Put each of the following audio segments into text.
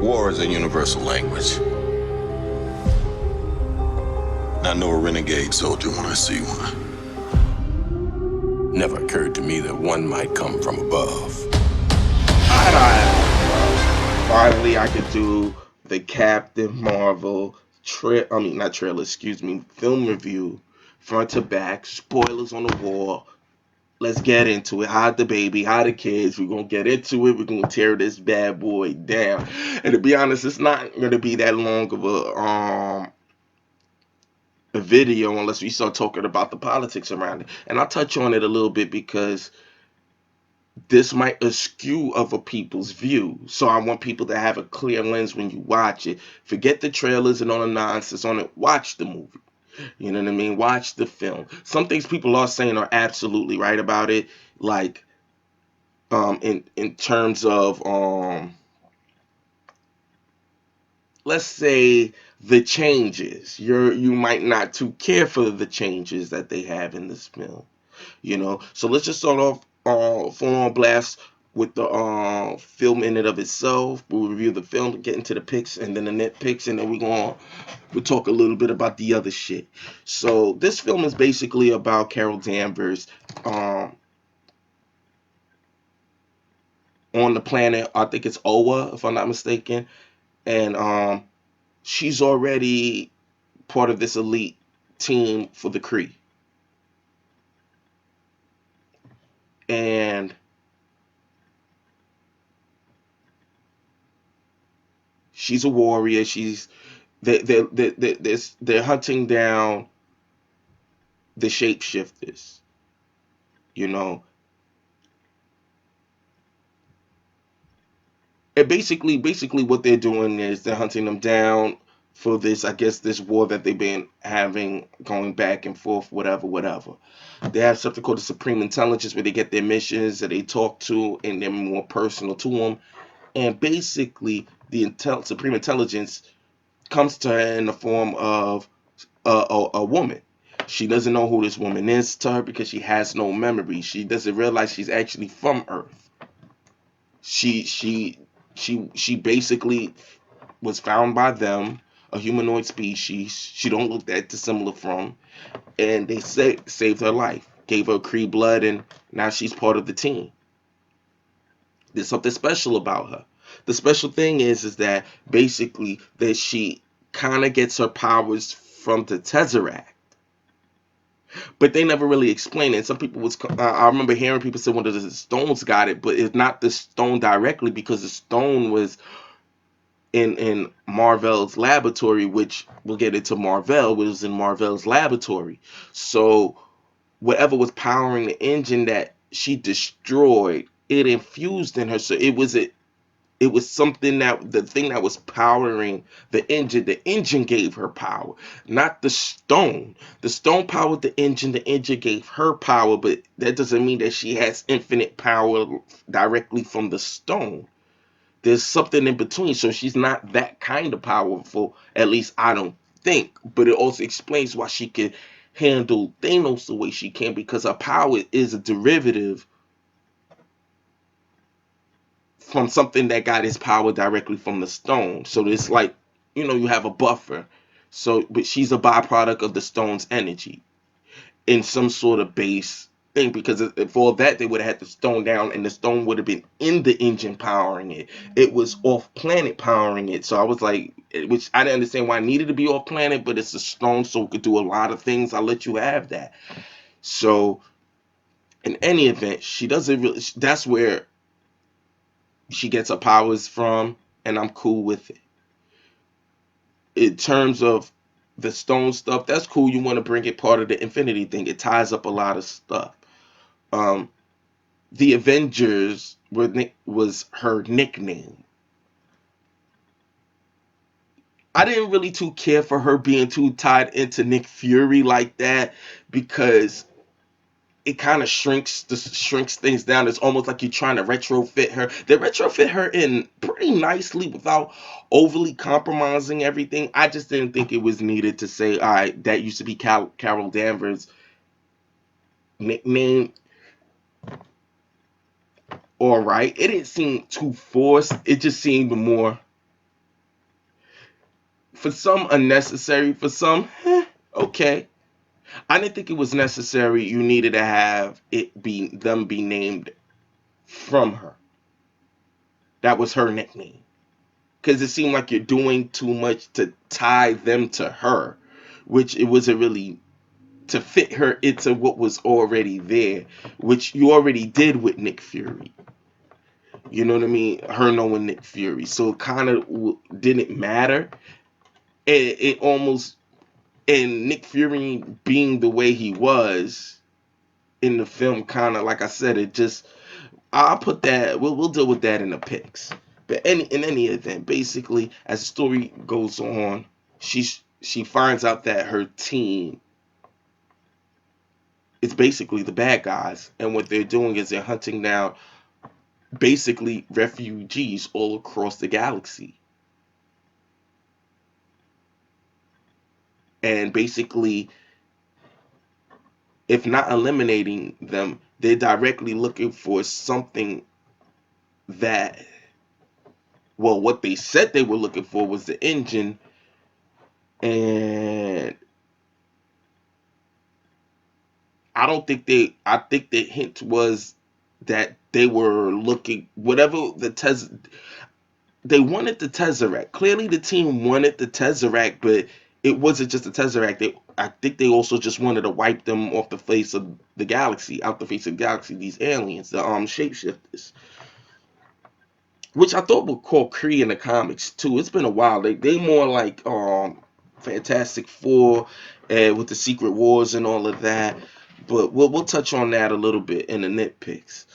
War is a universal language. I know a renegade soldier when I see one. Never occurred to me that one might come from above. Finally, I could do the Captain Marvel not trailer, excuse me, film review, front to back, spoilers on the wall. Let's get into it. Hide the baby, hide the kids. We're gonna get into it. We're gonna tear this bad boy down. And to be honest, it's not gonna be that long of a video unless we start talking about the politics around it. And I'll touch on it a little bit because this might askew other people's view. So I want people to have a clear lens when you watch it. Forget the trailers and all the nonsense on it. Watch the movie. You know what I mean? Watch the film. Some things people are saying are absolutely right about it. Like in terms of let's say the changes. You might not too care for the changes that they have in this film. So let's just start off full on blast with the film in and of itself. We'll review the film, get into the picks and then the nitpicks, and then we'll talk a little bit about the other shit. So this film is basically about Carol Danvers on the planet, I think it's Oa, if I'm not mistaken, and she's already part of this elite team for the Kree. And she's a warrior. They're hunting down the shapeshifters. You know, and basically what they're doing is they're hunting them down for this, I guess, this war that they've been having, going back and forth, whatever. They have something called the Supreme Intelligence where they get their missions that they talk to and they're more personal to them. And basically, the Supreme Intelligence comes to her in the form of a woman. She doesn't know who this woman is to her because she has no memory. She doesn't realize she's actually from Earth. She basically was found by them, a humanoid species. She don't look that dissimilar from, and they saved her life, gave her Kree blood, and now she's part of the team. There's something special about her. The special thing is that basically that she kind of gets her powers from the Tesseract, but they never really explain it. Some people I remember hearing people say one of the stones got it, but it's not the stone directly because the stone was in Marvel's laboratory, which we'll get into. Marvel was in Marvel's laboratory. So whatever was powering the engine that she destroyed, it infused in her. So it was something that the thing that was powering the engine gave her power, not the stone. The stone powered the engine gave her power, but that doesn't mean that she has infinite power directly from the stone. There's something in between, so she's not that kind of powerful, at least I don't think. But it also explains why she can handle Thanos the way she can, because her power is a derivative from something that got its power directly from the stone. So it's like, you have a buffer. So, but she's a byproduct of the stone's energy in some sort of base thing, because for that they would have had the stone down and the stone would have been in the engine powering it. It was off planet powering it. So I was like, which I didn't understand why it needed to be off planet, but it's a stone, so it could do a lot of things. I'll let you have that. So in any event, she doesn't really, that's where she gets her powers from, and I'm cool with it. In terms of the stone stuff, that's cool. You want to bring it part of the Infinity thing. It ties up a lot of stuff. Um, the Avengers was her nickname. I didn't really too care for her being too tied into Nick Fury like that, because it kind of shrinks things down. It's almost like you're trying to retrofit her. They retrofit her in pretty nicely without overly compromising everything. I just didn't think it was needed to say, all right, that used to be Carol Danvers' nickname. All right, it didn't seem too forced. It just seemed more For some unnecessary, for some, okay. I didn't think it was necessary. You needed to have it be named from her. That was her nickname. Because it seemed like you're doing too much to tie them to her, which it wasn't really to fit her into what was already there, which you already did with Nick Fury. You know what I mean? Her knowing Nick Fury. So it kind of didn't matter. It almost, and Nick Fury being the way he was in the film, kind of, like I said, it just, I'll put that, we'll deal with that in the picks. But in any event, basically, as the story goes on, she finds out that her team is basically the bad guys, and what they're doing is they're hunting down basically refugees all across the galaxy. And basically, if not eliminating them, they're directly looking for something that, well, what they said they were looking for was the engine, and I think the hint was that they were looking, whatever they wanted the Tesseract. Clearly the team wanted the Tesseract, but it wasn't just the Tesseract. I think they also just wanted to wipe them off the face of the galaxy, out the face of the galaxy, these aliens, the shapeshifters. Which I thought were called Kree in the comics too. It's been a while. They more like Fantastic Four, with the Secret Wars and all of that. But we'll touch on that a little bit in the nitpicks.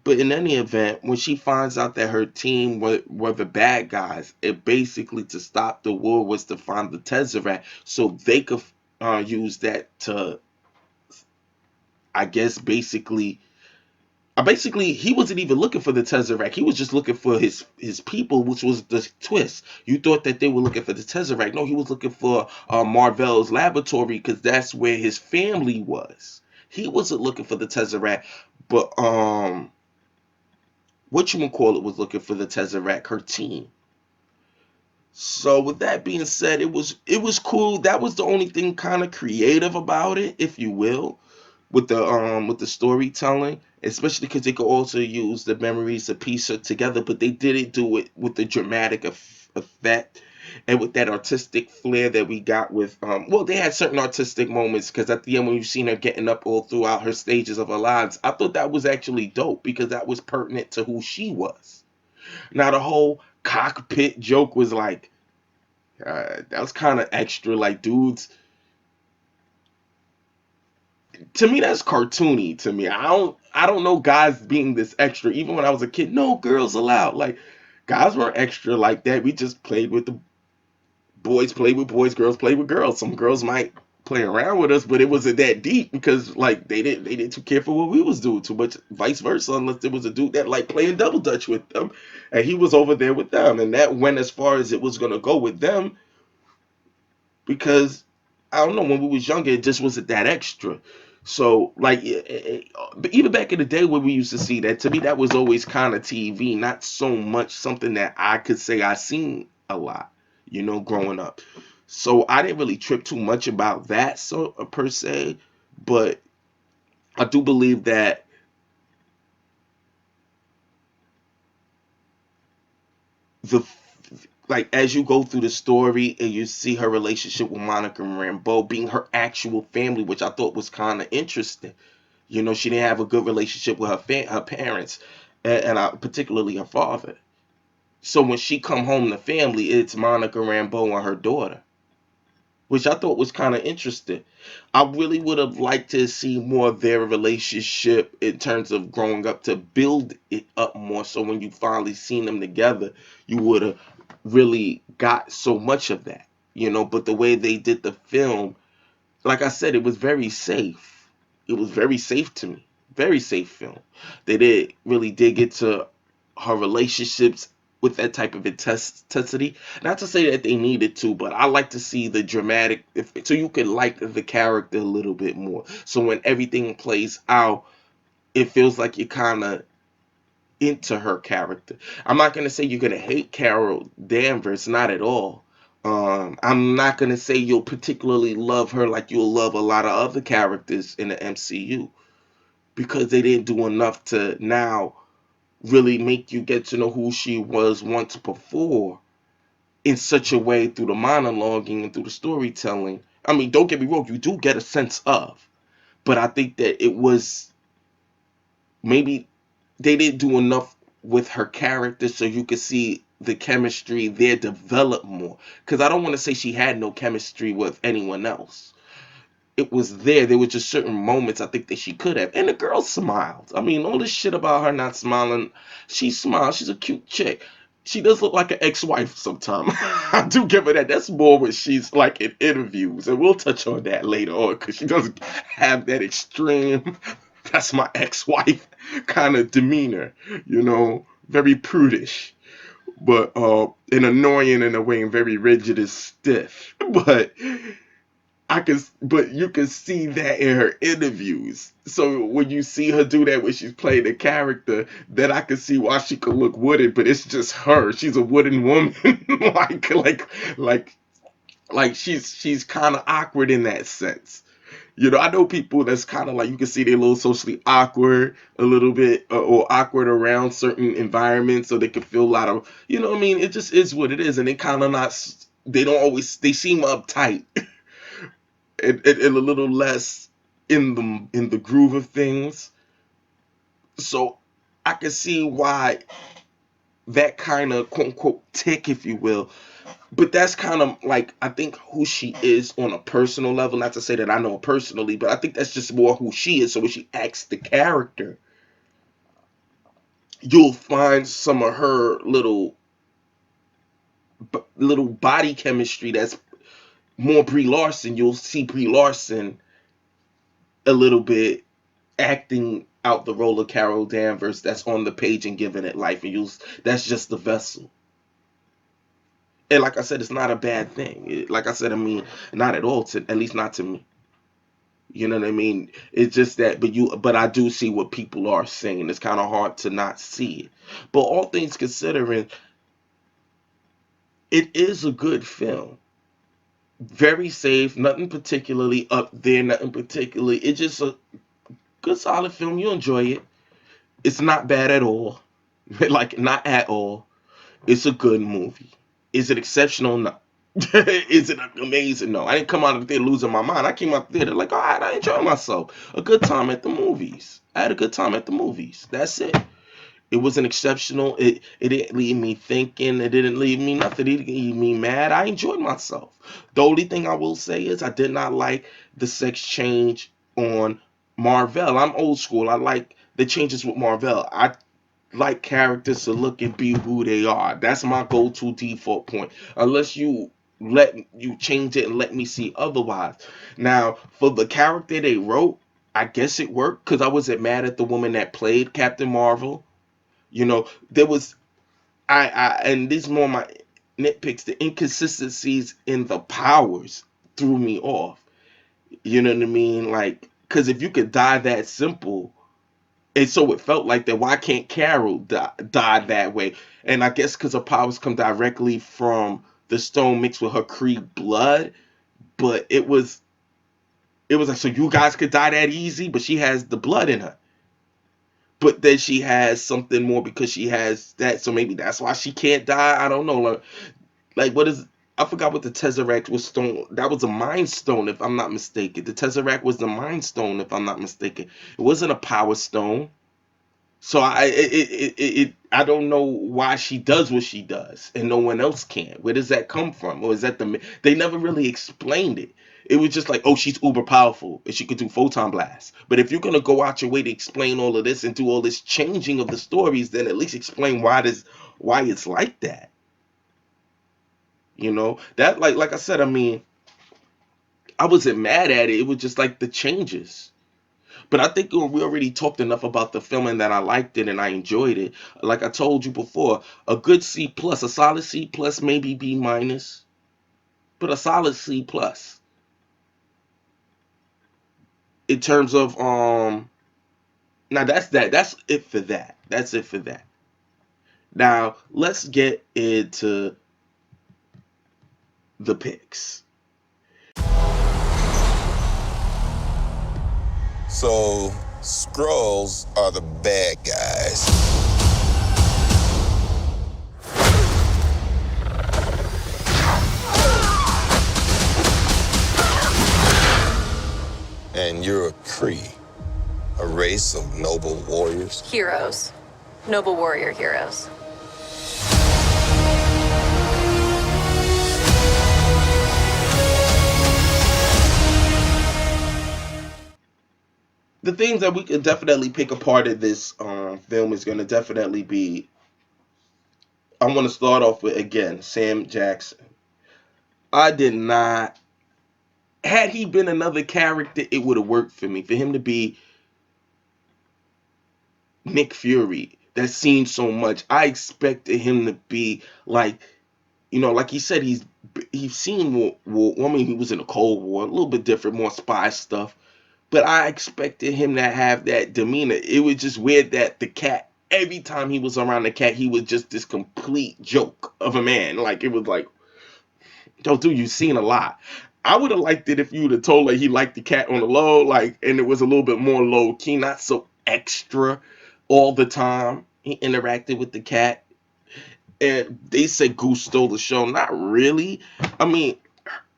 But in any event, when she finds out that her team were the bad guys, it basically, to stop the war, was to find the Tesseract so they could use that to, I guess, basically he wasn't even looking for the Tesseract. He was just looking for his people, which was the twist. You thought that they were looking for the Tesseract. No, he was looking for Marvel's laboratory, because that's where his family was. He wasn't looking for the Tesseract, but whatchamacallit was looking for the Tesseract, her team. So with that being said, it was cool. That was the only thing kind of creative about it, if you will, with the storytelling, especially because they could also use the memories to piece it together, but they didn't do it with the dramatic effect and with that artistic flair that we got with well, they had certain artistic moments, because at the end, when you've seen her getting up all throughout her stages of her lives, I thought that was actually dope, because that was pertinent to who she was. Now the whole cockpit joke was like, that was kind of extra, like, dudes, to me that's cartoony. To me, I don't know guys being this extra. Even when I was a kid, no girls allowed. Like, guys weren't extra like that. We just played with the boys, played with boys, girls played with girls. Some girls might play around with us, but it wasn't that deep, because like they didn't too care for what we was doing too much, vice versa, unless there was a dude that like playing double dutch with them, and he was over there with them, and that went as far as it was gonna go with them, because I don't know, when we was younger, it just wasn't that extra. So like, but even back in the day when we used to see that, to me that was always kind of TV, not so much something that I could say I seen a lot, growing up. So I didn't really trip too much about that, so per se, but I do believe that the like, as you go through the story and you see her relationship with Monica Rambeau being her actual family, which I thought was kind of interesting. She didn't have a good relationship with her parents, and particularly her father. So when she come home to family, it's Monica Rambeau and her daughter, which I thought was kind of interesting. I really would have liked to see more of their relationship in terms of growing up, to build it up more. So when you finally seen them together, you would have really got so much of that. But the way they did the film, like I said, it was very safe. It was very safe to me. Very safe film. They did really dig into her relationships with that type of intensity. Not to say that they needed to, but I like to see the dramatic, so you can like the character a little bit more. So when everything plays out, it feels like you're kind of into her character. I'm not gonna say you're gonna hate Carol Danvers, not at all. I'm not gonna say you'll particularly love her like you'll love a lot of other characters in the MCU, because they didn't do enough to now really make you get to know who she was once before in such a way through the monologuing and through the storytelling. I mean, don't get me wrong, you do get a sense of, but I think that it was maybe they didn't do enough with her character so you could see the chemistry there develop more. Because I don't want to say she had no chemistry with anyone else. It was there. There were just certain moments I think that she could have. And the girl smiled. I mean, all this shit about her not smiling, she smiled. She's a cute chick. She does look like an ex-wife sometimes. I do give her that. That's more what she's like in interviews. And we'll touch on that later on because she doesn't have that extreme, that's my ex-wife kind of demeanor, very prudish, but and annoying in a way and very rigid and stiff. But you can see that in her interviews. So when you see her do that when she's playing the character, then I can see why she could look wooden, but it's just her. She's a wooden woman. like like she's kind of awkward in that sense. I know people that's kind of like you can see they're a little socially awkward, a little bit, or awkward around certain environments, so they can feel a lot of, what I mean? It just is what it is, and they kind of not, they don't always, they seem uptight and a little less in the groove of things. So I can see why that kind of quote unquote tick, if you will. But that's kind of like I think who she is on a personal level. Not to say that I know her personally, but I think that's just more who she is. So when she acts the character, you'll find some of her little body chemistry that's more Brie Larson. You'll see Brie Larson a little bit acting out the role of Carol Danvers that's on the page and giving it life, and that's just the vessel. And like I said, it's not a bad thing. Like I said, I mean, not at all, to at least not to me. You know what I mean? It's just that, but I do see what people are saying. It's kind of hard to not see it. But all things considering, it is a good film. Very safe, nothing particularly up there, nothing particularly. It's just a good, solid film. You enjoy it. It's not bad at all. Like, not at all. It's a good movie. Is it exceptional? No. Is it amazing? No. I didn't come out of the theater losing my mind. I came out the theater like, all right, I enjoyed myself. A good time at the movies. I had a good time at the movies. That's it. It wasn't exceptional. It didn't leave me thinking. It didn't leave me nothing. It didn't leave me mad. I enjoyed myself. The only thing I will say is I did not like the sex change on Marvel. I'm old school. I like the changes with Marvel. I like characters to look and be who they are. That's my go-to default point. Unless you change it and let me see otherwise. Now, for the character they wrote, I guess it worked because I wasn't mad at the woman that played Captain Marvel. There was and these more my nitpicks. The inconsistencies in the powers threw me off. You know what I mean? Like, because if you could die that simple, and so it felt like that. Why can't Carol die that way? And I guess because her powers come directly from the stone mixed with her Kree blood. But it was like, so you guys could die that easy, but she has the blood in her. But then she has something more because she has that, so maybe that's why she can't die. I don't know. Like what is? I forgot what the Tesseract was stone. That was a Mind Stone, if I'm not mistaken. The Tesseract was the Mind Stone, if I'm not mistaken. It wasn't a Power Stone. So I don't know why she does what she does and no one else can. Where does that come from? Or is that they never really explained it. It was just like, oh, she's uber powerful and she could do photon blasts. But if you're gonna go out your way to explain all of this and do all this changing of the stories, then at least explain why it's like that. That like I said, I mean, I wasn't mad at it. It was just like the changes. But I think we already talked enough about the film and that I liked it and I enjoyed it. Like I told you before, a good C plus, a solid C plus, maybe B minus, but a solid C plus in terms of Now that's it for that. That's it for that. Now let's get into the picks. So, Skrulls are the bad guys. And you're a Kree, a race of noble warriors. Heroes. Noble warrior heroes. The things that we could definitely pick apart of this film is going to definitely be, I want to start off with, again, Sam Jackson. I did not, had he been another character, it would have worked for me. For him to be Nick Fury, that's seen so much, I expected him to be like, you know, like he said, he's seen war. I mean, he was in the Cold War, a little bit different, more spy stuff. But I expected him to have that demeanor. It was just weird that the cat, every time he was around the cat, he was just this complete joke of a man. Like, it was like, yo, dude, you've seen a lot. I would have liked it if you would have told her he liked the cat on the low, like, and it was a little bit more low key, not so extra all the time. He interacted with the cat. And they said Goose stole the show. Not really. I mean,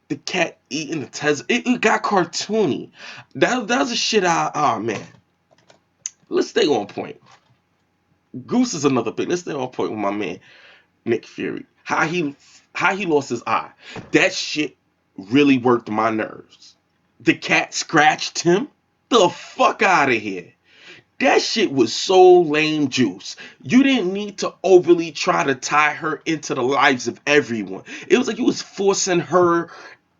the cat eating the Tesla. It got cartoony. That was a shit out. Oh man. Let's stay on point. Goose is another thing. Let's stay on point with my man Nick Fury. How he lost his eye. That shit really worked my nerves. The cat scratched him. The fuck out of here. That shit was so lame juice. You didn't need to overly try to tie her into the lives of everyone. It was like you was forcing her,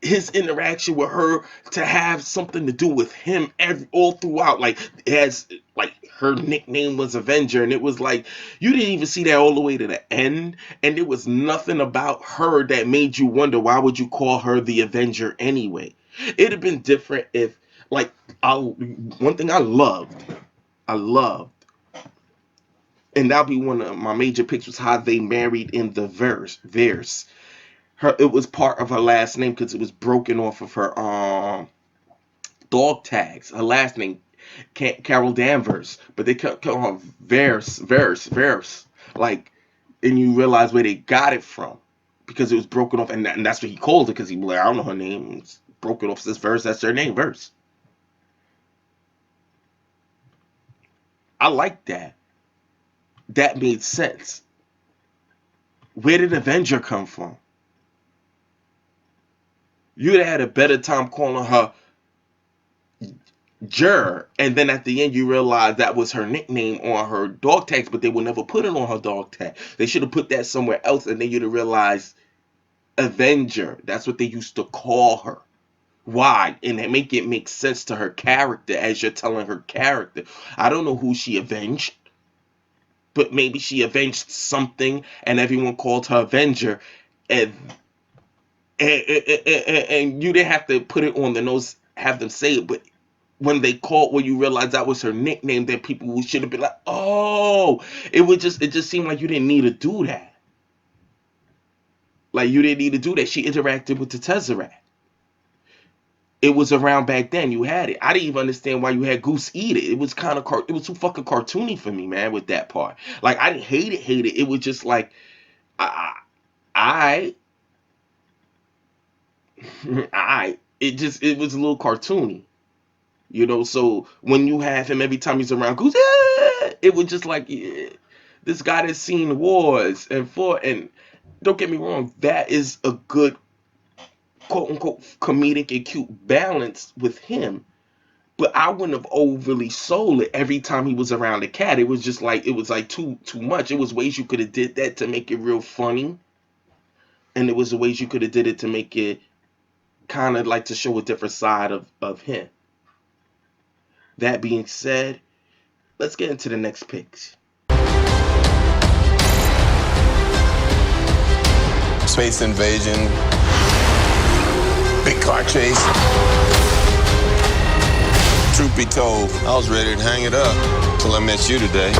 his interaction with her, to have something to do with him all throughout. Like, as like her nickname was Avenger, and it was like you didn't even see that all the way to the end, and there was nothing about her that made you wonder why would you call her the Avenger anyway. It'd have been different if, like, one thing I loved, and that'll be one of my major picks, was how they married in the verse. It was part of her last name because it was broken off of her dog tags. Her last name, Carol Danvers, but they kept calling her Verse. Like, and you realize where they got it from because it was broken off, and that's what he called it, because he was like, I don't know her name. It's broken off this Verse. That's their name, Verse. I like that. That made sense. Where did Avenger come from? You'd have had a better time calling her Jer, and then at the end you realize that was her nickname on her dog tags, but they would never put it on her dog tag. They should have put that somewhere else, and then you'd have realized Avenger. That's what they used to call her. Why? And it make sense to her character as you're telling her character. I don't know who she avenged, but maybe she avenged something, and everyone called her Avenger, and you didn't have to put it on the nose, have them say it, but when you realize that was her nickname, then people should have been like, oh, it just seemed like you didn't need to do that. Like, you didn't need to do that. She interacted with the Tesseract. It was around back then. You had it. I didn't even understand why you had Goose eat it. It was kind of it was too fucking cartoony for me, man, with that part. Like, I didn't hate it. It was just like, it was a little cartoony. You know, so when you have him every time he's around Goose, it was just like, yeah, this guy that's seen wars and fought, and don't get me wrong, that is a good quote-unquote comedic and cute balance with him, but I wouldn't have overly sold it every time he was around the cat. It was just like, it was like too much. It was ways you could have did that to make it real funny, and it was the ways you could have did it to make it kind of like to show a different side of him. That being said, let's get into the next picks. Space invasion, big car chase. Truth be told, I was ready to hang it up till I met you today.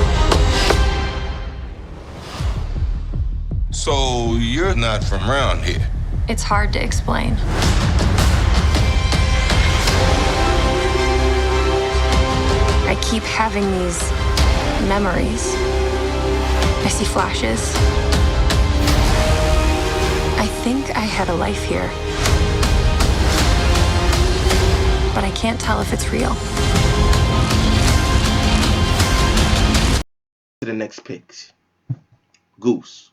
So you're not from around here? It's hard to explain. I keep having these memories. I see flashes. I think I had a life here. But I can't tell if it's real. To the next pick. Goose.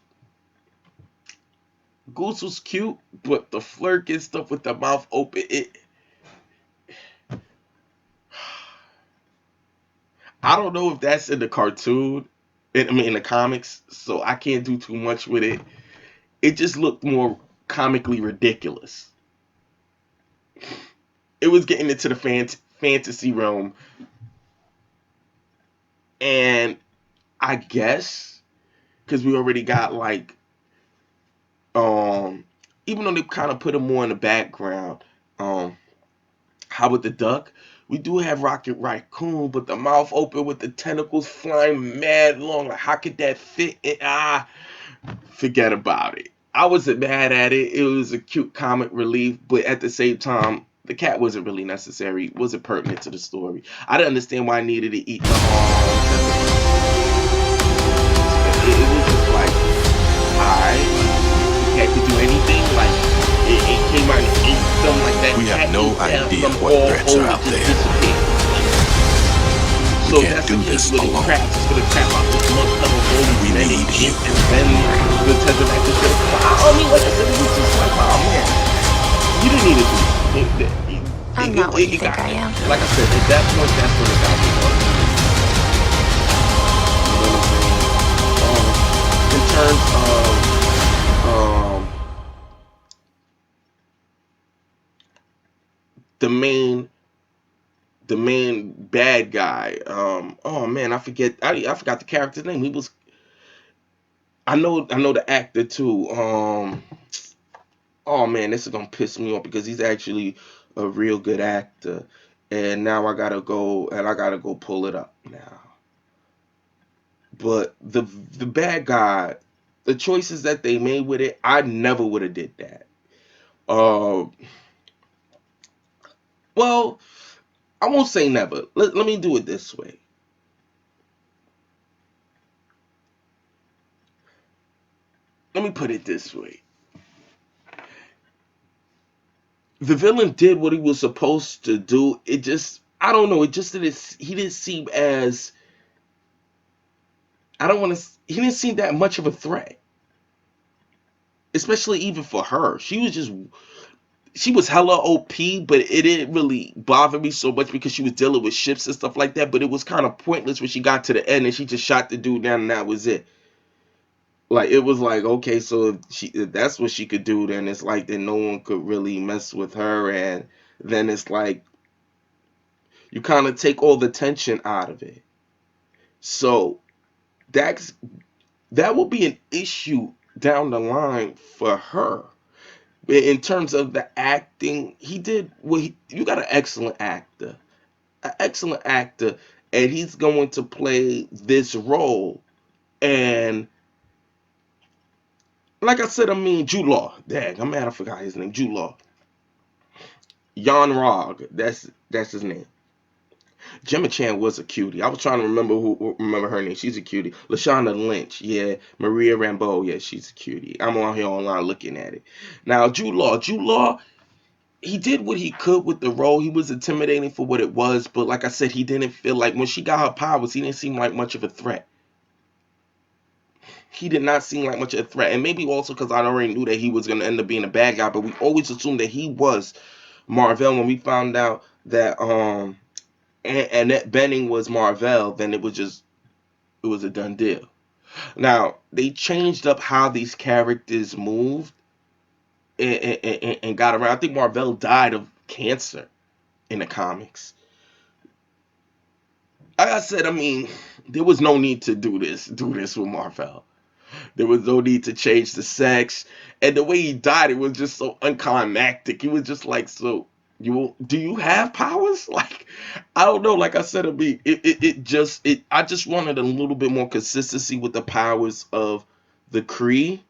Goose was cute, but the flirt and stuff with the mouth open, I don't know if that's in the cartoon, in the comics, so I can't do too much with it. It just looked more comically ridiculous. It was getting into the fantasy realm, and I guess because we already got like, even though they kind of put him more in the background, Howard the Duck. We do have Rocket Raccoon, but the mouth open with the tentacles flying mad long. Like, how could that fit in? Forget about it. I wasn't mad at it. It was a cute comic relief, but at the same time, the cat wasn't really necessary. It wasn't pertinent to the story. I didn't understand why I needed to eat the arms. It was just like, alright, the cat could do anything. Like, it came out and ate something like that. We have no idea what threats are out there. So can't that's do the case this with the alone. crap. It's gonna crap out this month cover hole. We need you. And then the Tesseract is gonna come out. I mean, like I said, it was just like, oh man, you didn't need to do it. I'm not what you think I am. Like I said, at that point, that's when it got me. You know what I'm saying? In terms of the main bad guy. Oh man, I forgot the character's name. He was. I know the actor too. Oh man, this is gonna piss me off because he's actually a real good actor, and now I gotta go pull it up now. But the bad guy, the choices that they made with it, I never would have did that. Well, I won't say never. Let me do it this way. Let me put it this way. The villain did what he was supposed to do. It just, I don't know. It just didn't. He didn't seem as. I don't want to. He didn't seem that much of a threat, especially even for her. She was hella OP, but it didn't really bother me so much because she was dealing with ships and stuff like that. But it was kind of pointless when she got to the end and she just shot the dude down and that was it. Like, it was like, okay, so if that's what she could do, then it's like then no one could really mess with her, and then it's like you kind of take all the tension out of it. So that will be an issue down the line for her. In terms of the acting, he did you got an excellent actor, and he's going to play this role. And like I said, I mean, Jude Law. Dang, I'm mad I forgot his name. Jude Law. Yon-Rogg. That's his name. Gemma Chan was a cutie. I was trying to remember her name. She's a cutie. Lashana Lynch. Yeah. Maria Rambeau. Yeah, she's a cutie. I'm on here online looking at it. Now, Jude Law, he did what he could with the role. He was intimidating for what it was. But like I said, he didn't feel like when she got her powers, he didn't seem like much of a threat. He did not seem like much of a threat. And maybe also because I already knew that he was going to end up being a bad guy. But we always assumed that he was Mar-Vell. When we found out that Annette Bening was Mar-Vell, then it was a done deal. Now, they changed up how these characters moved and got around. I think Mar-Vell died of cancer in the comics. Like I said, I mean, there was no need to do this with Mar-Vell. There was no need to change the sex. And the way he died, it was just so unclimactic. He was just like, so do you have powers? Like, I don't know. Like I said, I mean, I just wanted a little bit more consistency with the powers of the Kree.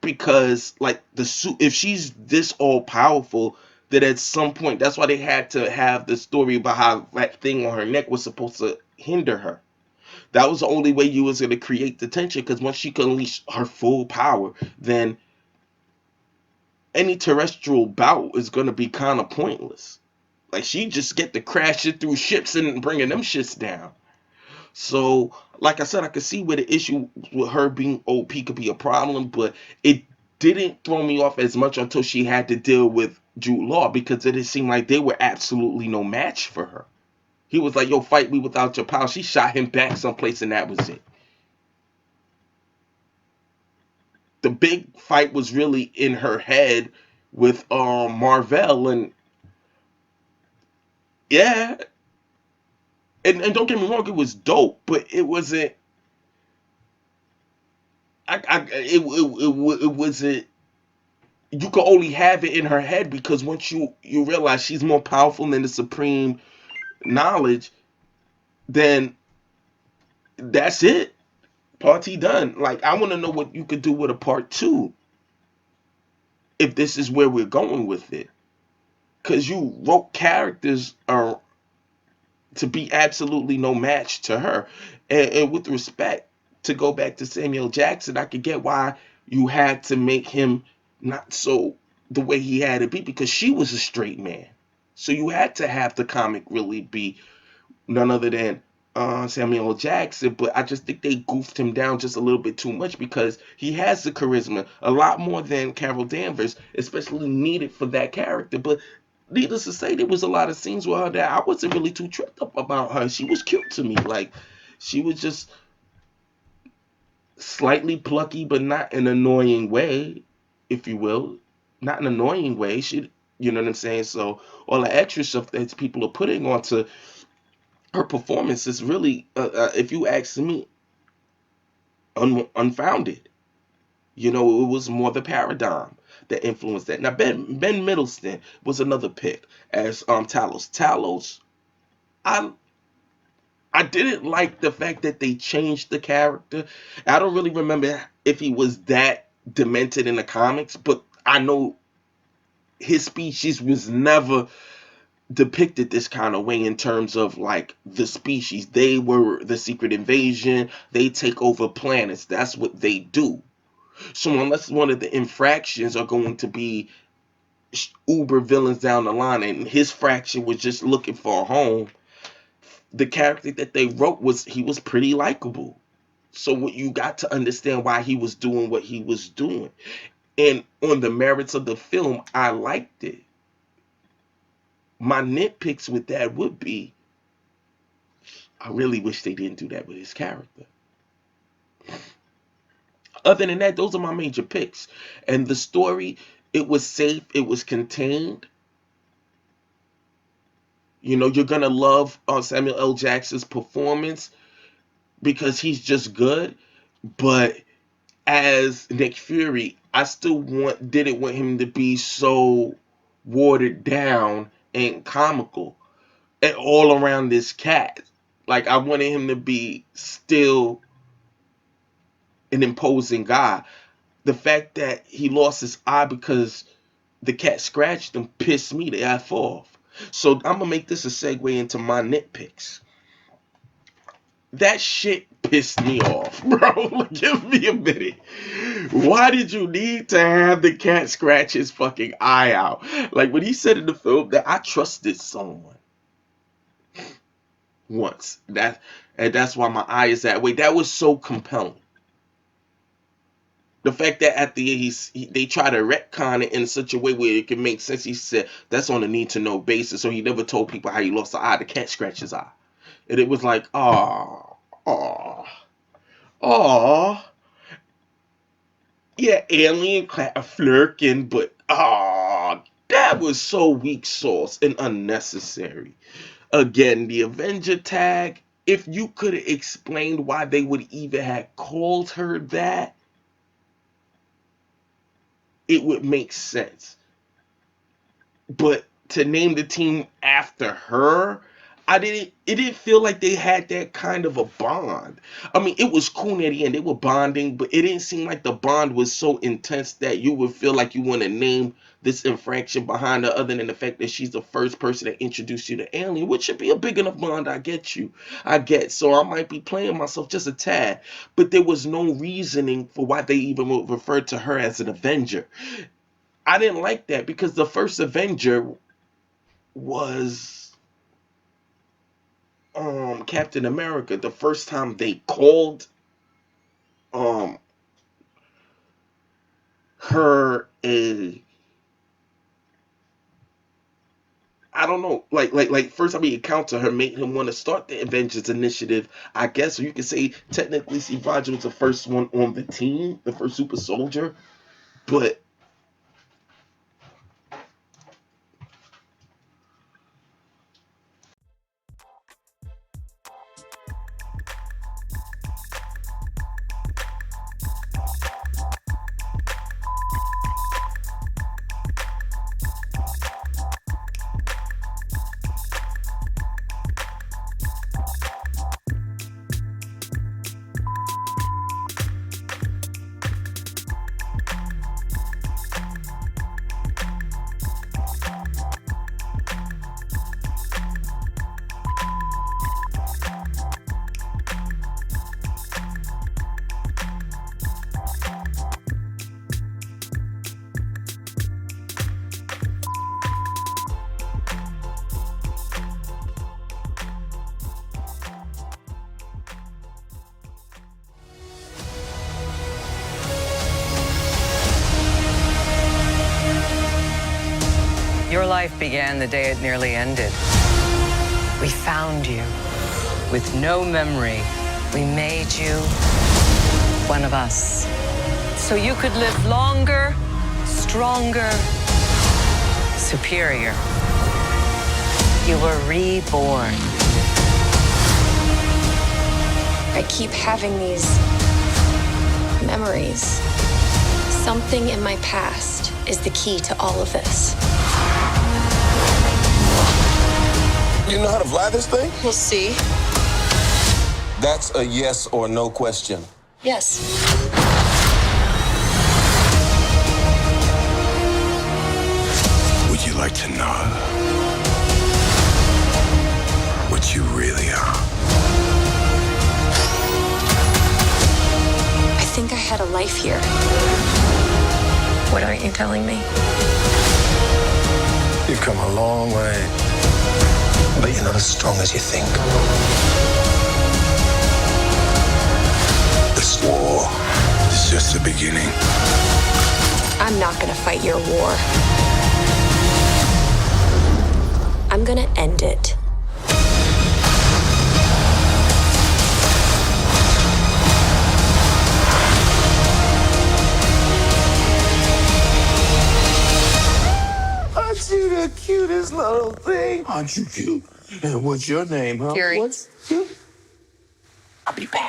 because like the suit, if she's this all powerful, that at some point, that's why they had to have the story about how that thing on her neck was supposed to hinder her. That was the only way you was going to create the tension, because once she could unleash her full power, then any terrestrial bout is going to be kind of pointless. Like, she just get to crashing through ships and bringing them shits down. So, like I said, I could see where the issue with her being OP could be a problem, but it didn't throw me off as much until she had to deal with Jude Law, because it seemed like they were absolutely no match for her. He was like, yo, fight me without your power. She shot him back someplace, and that was it. The big fight was really in her head with Marvel, and yeah, and don't get me wrong, it was dope, but it wasn't. It wasn't. You could only have it in her head, because once you realize she's more powerful than the supreme knowledge, then that's it. Party done. Like, I want to know what you could do with a part 2, if this is where we're going with it, because you wrote characters to be absolutely no match to her. And with respect, to go back to Samuel Jackson, I could get why you had to make him not so the way he had to be, because she was a straight man. So you had to have the comic really be none other than Samuel Jackson. But I just think they goofed him down just a little bit too much, because he has the charisma a lot more than Carol Danvers, especially needed for that character. But needless to say, there was a lot of scenes with her that I wasn't really too tripped up about her. She was cute to me. Like, she was just slightly plucky, but not an annoying way, if you will. Not an annoying way. She, you know what I'm saying? So all the extra stuff that people are putting onto her performance is really, if you ask me, unfounded. You know, it was more the paradigm that influenced that. Now, Ben Middleton was another pick as Talos. Talos, I didn't like the fact that they changed the character. I don't really remember if he was that demented in the comics, but I know his species was never depicted this kind of way in terms of like the species. They were the secret invasion. They take over planets. That's what they do. So unless one of the infractions are going to be uber villains down the line, and his fraction was just looking for a home, the character that they wrote he was pretty likable. So what you got to understand why he was doing what he was doing. And on the merits of the film, I liked it. My nitpicks with that would be, I really wish they didn't do that with his character. Other than that, those are my major picks. And the story, it was safe, it was contained. You know, you're going to love Samuel L. Jackson's performance because he's just good. But as Nick Fury, I still didn't want him to be so watered down and comical and all around this cat. Like, I wanted him to be still an imposing guy. The fact that he lost his eye because the cat scratched him pissed me the F off. So I'm going to make this a segue into my nitpicks. That shit pissed me off, bro. Give me a minute. Why did you need to have the cat scratch his fucking eye out? Like, when he said in the film that I trusted someone once. And that's why my eye is that way. That was so compelling. The fact that at the end they try to retcon it in such a way where it can make sense. He said that's on a need to know basis. So he never told people how he lost the eye. The cat scratched his eye. And it was like, oh. Yeah, alien flirking, but that was so weak sauce and unnecessary. Again, the Avenger tag, if you could have explained why they would even have called her that, it would make sense. But to name the team after her, it didn't feel like they had that kind of a bond. I mean, it was cool near the end. They were bonding, but it didn't seem like the bond was so intense that you would feel like you want to name this infraction behind her, other than the fact that she's the first person that introduced you to Alien, which should be a big enough bond. I get you. I get. So I might be playing myself just a tad, but there was no reasoning for why they even referred to her as an Avenger. I didn't like that because the first Avenger was Captain America. The first time they called her a, I don't know, like first time he encountered her made him want to start the Avengers Initiative, I guess. Or you could say technically Steve Rogers was the first one on the team, the first super soldier, but Your life began the day it nearly ended. We found you with no memory. We made you one of us so you could live longer, stronger, superior. You were reborn. I keep having these memories. Something in my past is the key to all of this. You know how to fly this thing? We'll see. That's a yes or no question. Yes. Would you like to know what you really are? I think I had a life here. What aren't you telling me? You've come a long way, but you're not as strong as you think. This war is just the beginning. I'm not gonna fight your war. I'm gonna end it. Aren't you the cutest little thing? Aren't you cute? And what's your name, huh? Fury. What's you? I'll be back.